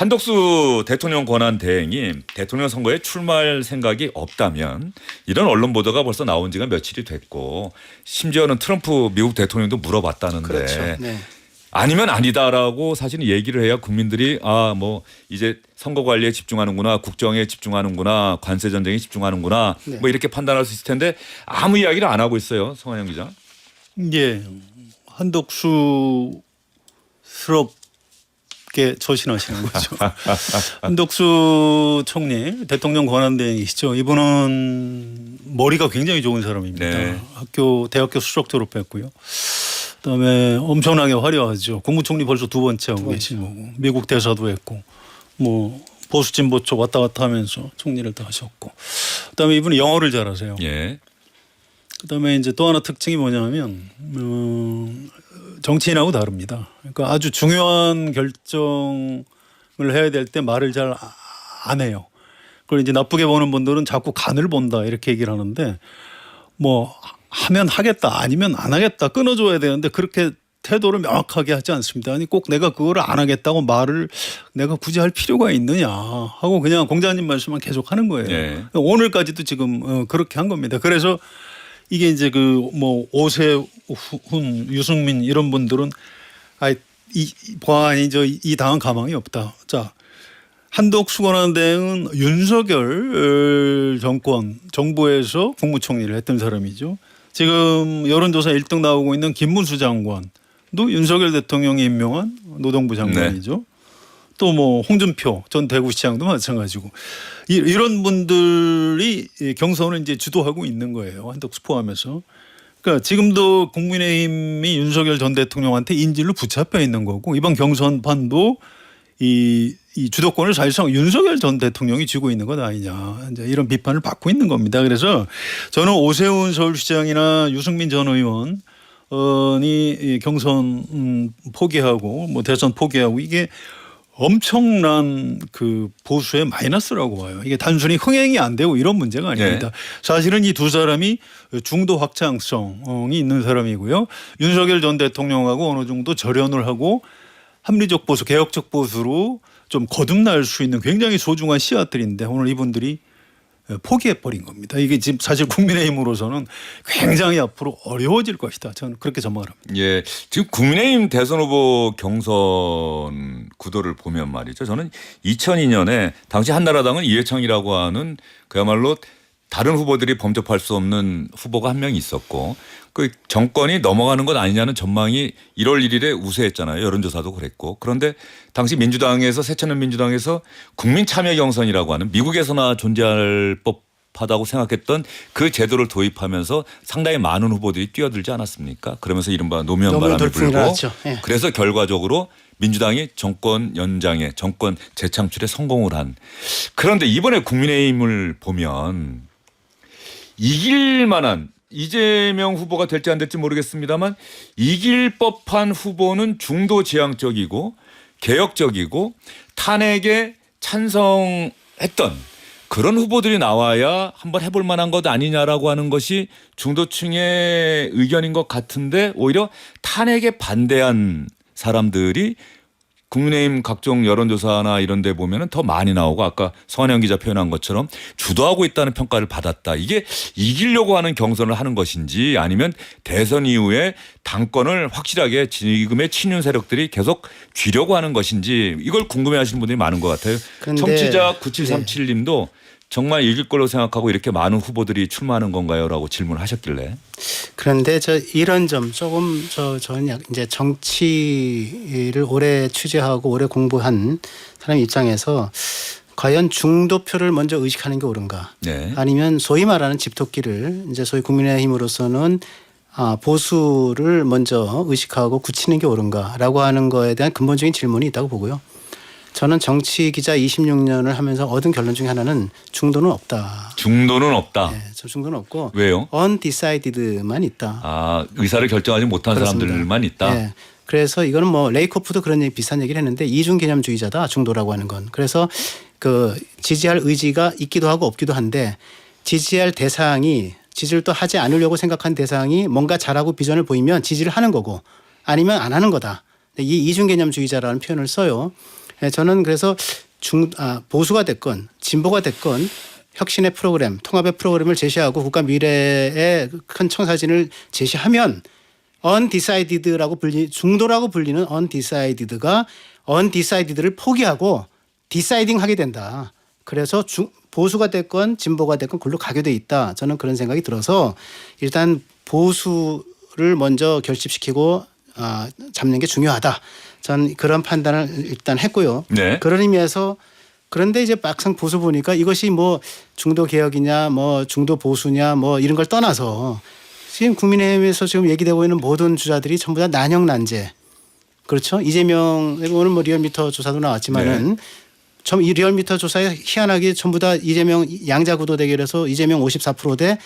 한덕수 대통령 권한 대행이 대통령 선거에 출마할 생각이 없다면 이런 언론 보도가 벌써 나온 지가 며칠이 됐고 심지어는 트럼프 미국 대통령도 물어봤다는데 그렇죠. 네. 아니면 아니다라고 사실은 얘기를 해야 국민들이 뭐 이제 선거 관리에 집중하는구나, 국정에 집중하는구나, 관세 전쟁에 집중하는구나 네. 뭐 이렇게 판단할 수 있을 텐데 아무 이야기를 안 하고 있어요. 성환영 기자. 예, 한덕수스럽게 처신하시는 거죠. 한덕수 총리 대통령 권한대행이시죠. 이분은 머리가 굉장히 좋은 사람입니다. 네. 대학교 수석 졸업했고요. 그다음에 엄청나게 화려하죠. 국무총리 벌써 두 번째 하고 계신 거고 미국 대사도 했고 뭐 보수 진보 쪽 왔다 갔다 하면서 총리를 다 하셨고 그다음에 이분이 영어를 잘하세요. 예. 그다음에 이제 또 하나 특징이 뭐냐면 정치인하고 다릅니다. 그러니까 아주 중요한 결정을 해야 될 때 말을 잘 안 해요. 그걸 이제 나쁘게 보는 분들은 자꾸 간을 본다 이렇게 얘기를 하는데 뭐 하면 하겠다 아니면 안 하겠다 끊어줘야 되는데 그렇게 태도를 명확하게 하지 않습니다. 아니 꼭 내가 그거를 안 하겠다고 말을 내가 굳이 할 필요가 있느냐 하고 그냥 공자님 말씀만 계속 하는 거예요. 예. 오늘까지도 지금 그렇게 한 겁니다. 그래서 이게 이제 뭐 오세훈, 유승민 이런 분들은 이 당은 가망이 없다. 자, 한덕수 권한대행은 윤석열 정부에서 국무총리를 했던 사람이죠. 지금 여론조사 1등 나오고 있는 김문수 장관도 윤석열 대통령이 임명한 노동부 장관이죠. 네. 또 뭐 홍준표 전 대구시장도 마찬가지고 이런 분들이 경선을 이제 주도하고 있는 거예요. 한덕수 포함해서. 그러니까 지금도 국민의힘이 윤석열 전 대통령한테 인질로 붙잡혀 있는 거고 이번 경선판도 이 주도권을 사실상 윤석열 전 대통령이 쥐고 있는 것 아니냐 이제 이런 비판을 받고 있는 겁니다. 그래서 저는 오세훈 서울시장이나 유승민 전 의원이 경선 포기하고 뭐 대선 포기하고 이게 엄청난 보수의 마이너스라고 봐요. 이게 단순히 흥행이 안 되고 이런 문제가 아닙니다. 네. 사실은 이 두 사람이 중도 확장성이 있는 사람이고요. 윤석열 전 대통령하고 어느 정도 절연을 하고 합리적 보수, 개혁적 보수로 좀 거듭날 수 있는 굉장히 소중한 씨앗들인데 오늘 이분들이 포기해버린 겁니다. 이게 지금 사실 국민의힘으로서는 굉장히 앞으로 어려워질 것이다. 저는 그렇게 전망을 합니다. 예, 지금 국민의힘 대선 후보 경선 구도를 보면 말이죠. 저는 2002년에 당시 한나라당은 이해창이라고 하는 그야말로 다른 후보들이 범접할 수 없는 후보가 한 명 있었고 그 정권이 넘어가는 것 아니냐는 전망이 1월 1일에 우세했잖아요. 여론조사도 그랬고. 그런데 당시 민주당에서 새천년 민주당에서 국민참여 경선이라고 하는 미국에서나 존재할 법하다고 생각했던 그 제도를 도입하면서 상당히 많은 후보들이 뛰어들지 않았습니까? 그러면서 이른바 노무현 바람이 불고 예. 그래서 결과적으로 민주당이 정권 연장에 정권 재창출에 성공을 한. 그런데 이번에 국민의힘을 보면 이길 만한 이재명 후보가 될지 안 될지 모르겠습니다만 이길 법한 후보는 중도 지향적이고 개혁적이고 탄핵에 찬성했던 그런 후보들이 나와야 한번 해볼 만한 것 아니냐라고 하는 것이 중도층의 의견인 것 같은데 오히려 탄핵에 반대한 사람들이 국민의힘 각종 여론조사나 이런 데 보면은 더 많이 나오고 아까 성환영 기자 표현한 것처럼 주도하고 있다는 평가를 받았다. 이게 이기려고 하는 경선을 하는 것인지 아니면 대선 이후에 당권을 확실하게 지금의 친윤 세력들이 계속 쥐려고 하는 것인지 이걸 궁금해하시는 분들이 많은 것 같아요. 청취자 9737님도 정말 이길 걸로 생각하고 이렇게 많은 후보들이 출마하는 건가요? 라고 질문을 하셨길래. 그런데 이런 점 조금 저는 이제 정치를 오래 취재하고 오래 공부한 사람 입장에서 과연 중도표를 먼저 의식하는 게 옳은가? 네. 아니면 소위 말하는 집토끼를 이제 소위 국민의힘으로서는 보수를 먼저 의식하고 굳히는 게 옳은가라고 하는 거에 대한 근본적인 질문이 있다고 보고요. 저는 정치 기자 26년을 하면서 얻은 결론 중에 하나는 중도는 없다. 중도는 없다. 네, 중도는 없고 왜요? undecided만 있다. 의사를 결정하지 못한 그렇습니다. 사람들만 있다. 네. 그래서 이거는 뭐 레이코프도 그런 비슷한 얘기를 했는데 이중 개념주의자다 중도라고 하는 건. 그래서 지지할 의지가 있기도 하고 없기도 한데 지지할 대상이 지지를 또 하지 않으려고 생각한 대상이 뭔가 잘하고 비전을 보이면 지지를 하는 거고 아니면 안 하는 거다. 이 이중 개념주의자라는 표현을 써요. 저는 그래서 보수가 됐건 진보가 됐건 혁신의 프로그램, 통합의 프로그램을 제시하고 국가 미래의 큰 청사진을 제시하면 undecided라고 중도라고 불리는 undecided가 undecided를 포기하고 deciding 하게 된다. 그래서 보수가 됐건 진보가 됐건 그걸로 가게 돼 있다. 저는 그런 생각이 들어서 일단 보수를 먼저 결집시키고 잡는 게 중요하다. 전 그런 판단을 일단 했고요. 네. 그런 의미에서 그런데 이제 막상 보수 보니까 이것이 뭐 중도 개혁이냐 뭐 중도 보수냐 뭐 이런 걸 떠나서 지금 국민의힘에서 지금 얘기되고 있는 모든 주자들이 전부 다 난영난제. 그렇죠. 이재명 오늘 뭐 리얼미터 조사도 나왔지만은 이 리얼미터 조사에 희한하게 전부 다 이재명 양자구도 대결에서 이재명 54%대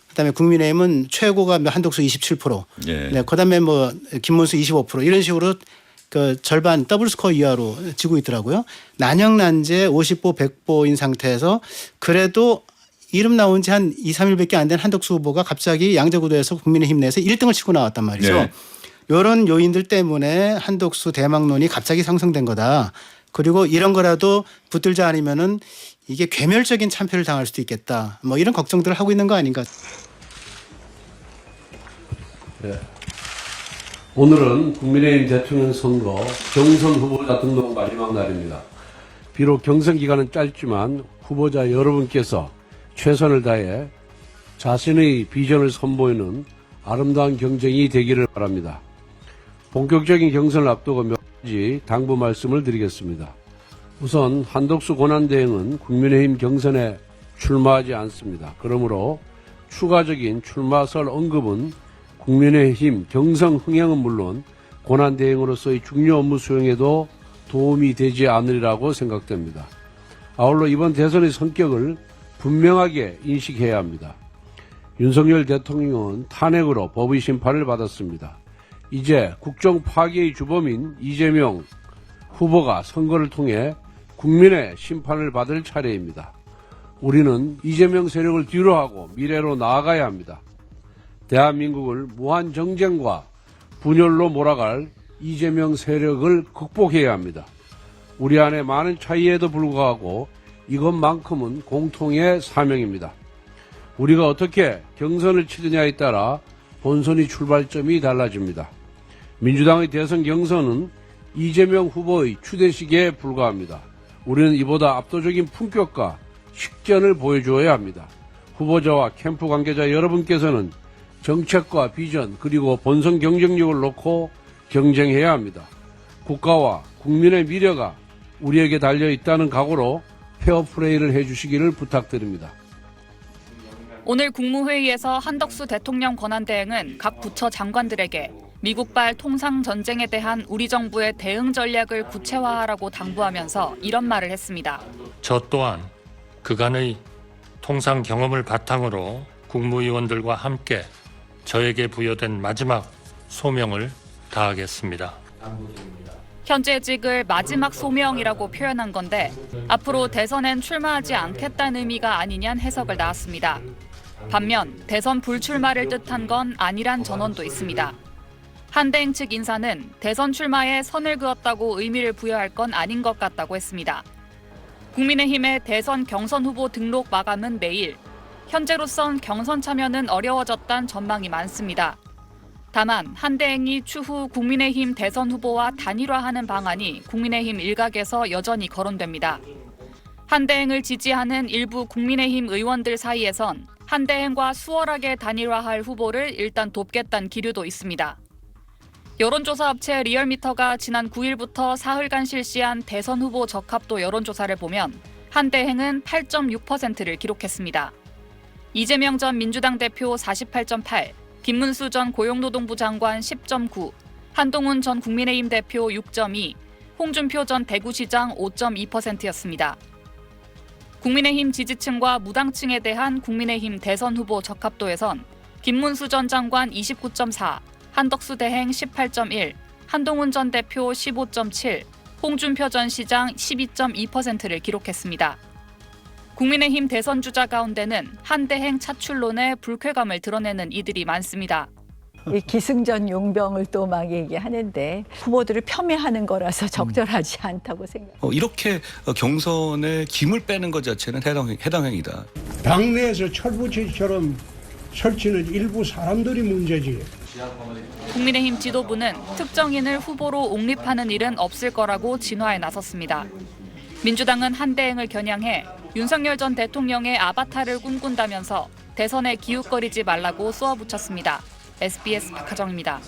그다음에 국민의힘은 최고가 한덕수 27%. 예. 네. 그다음에 뭐 김문수 25% 이런 식으로 그 절반 더블 스코어 이하로 지고 있더라고요. 난영난제 50보 100보인 상태에서 그래도 이름 나온 지 한 2, 3일밖에 안 된 한덕수 후보가 갑자기 양자구도에서 국민의힘 내에서 1등을 치고 나왔단 말이죠. 네. 이런 요인들 때문에 한덕수 대망론이 갑자기 상승된 거다. 그리고 이런 거라도 붙들지 않으면은 이게 괴멸적인 참패를 당할 수도 있겠다. 뭐 이런 걱정들을 하고 있는 거 아닌가. 네. 오늘은 국민의힘 대통령 선거 경선 후보자 등록 마지막 날입니다. 비록 경선 기간은 짧지만 후보자 여러분께서 최선을 다해 자신의 비전을 선보이는 아름다운 경쟁이 되기를 바랍니다. 본격적인 경선을 앞두고 몇 가지 당부 말씀을 드리겠습니다. 우선 한덕수 권한대행은 국민의힘 경선에 출마하지 않습니다. 그러므로 추가적인 출마설 언급은 국민의힘 경선 흥행은 물론 권한대행으로서의 중요 업무 수행에도 도움이 되지 않으리라고 생각됩니다. 아울러 이번 대선의 성격을 분명하게 인식해야 합니다. 윤석열 대통령은 탄핵으로 법의 심판을 받았습니다. 이제 국정 파괴의 주범인 이재명 후보가 선거를 통해 국민의 심판을 받을 차례입니다. 우리는 이재명 세력을 뒤로하고 미래로 나아가야 합니다. 대한민국을 무한 정쟁과 분열로 몰아갈 이재명 세력을 극복해야 합니다. 우리 안에 많은 차이에도 불구하고 이것만큼은 공통의 사명입니다. 우리가 어떻게 경선을 치느냐에 따라 본선의 출발점이 달라집니다. 민주당의 대선 경선은 이재명 후보의 추대식에 불과합니다. 우리는 이보다 압도적인 품격과 식견을 보여주어야 합니다. 후보자와 캠프 관계자 여러분께서는 정책과 비전 그리고 본선 경쟁력을 놓고 경쟁해야 합니다. 국가와 국민의 미래가 우리에게 달려있다는 각오로 페어플레이를 해주시기를 부탁드립니다. 오늘 국무회의에서 한덕수 대통령 권한대행은 각 부처 장관들에게 미국발 통상전쟁에 대한 우리 정부의 대응 전략을 구체화하라고 당부하면서 이런 말을 했습니다. 저 또한 그간의 통상 경험을 바탕으로 국무위원들과 함께 저에게 부여된 마지막 소명을 다하겠습니다. 현재직을 마지막 소명이라고 표현한 건데 앞으로 대선엔 출마하지 않겠다는 의미가 아니냐는 해석을 나왔습니다. 반면 대선 불출마를 뜻한 건 아니란 전언도 있습니다. 한대행 측 인사는 대선 출마에 선을 그었다고 의미를 부여할 건 아닌 것 같다고 했습니다. 국민의힘의 대선 경선 후보 등록 마감은 내일. 현재로선 경선 참여는 어려워졌다는 전망이 많습니다. 다만 한대행이 추후 국민의힘 대선 후보와 단일화하는 방안이 국민의힘 일각에서 여전히 거론됩니다. 한대행을 지지하는 일부 국민의힘 의원들 사이에선 한대행과 수월하게 단일화할 후보를 일단 돕겠다는 기류도 있습니다. 여론조사 업체 리얼미터가 지난 9일부터 사흘간 실시한 대선 후보 적합도 여론조사를 보면 한대행은 8.6%를 기록했습니다. 이재명 전 민주당 대표 48.8%, 김문수 전 고용노동부 장관 10.9%, 한동훈 전 국민의힘 대표 6.2%, 홍준표 전 대구시장 5.2%였습니다. 국민의힘 지지층과 무당층에 대한 국민의힘 대선 후보 적합도에선 김문수 전 장관 29.4%, 한덕수 대행 18.1%, 한동훈 전 대표 15.7%, 홍준표 전 시장 12.2%를 기록했습니다. 국민의힘 대선 주자 가운데는 한대행 차출론에 불쾌감을 드러내는 이들이 많습니다. 이 기승전 용병을 또 막 얘기하는데 후보들을 폄훼하는 거라서 적절하지 않다고 생각합니다. 이렇게 경선에 김을 빼는 것 자체는 해당 행위다. 당내에서 철부지처럼 설치는 일부 사람들이 문제지. 국민의힘 지도부는 특정인을 후보로 옹립하는 일은 없을 거라고 진화에 나섰습니다. 민주당은 한대행을 겨냥해 윤석열 전 대통령의 아바타를 꿈꾼다면서 대선에 기웃거리지 말라고 쏘아붙였습니다. SBS 박하정입니다.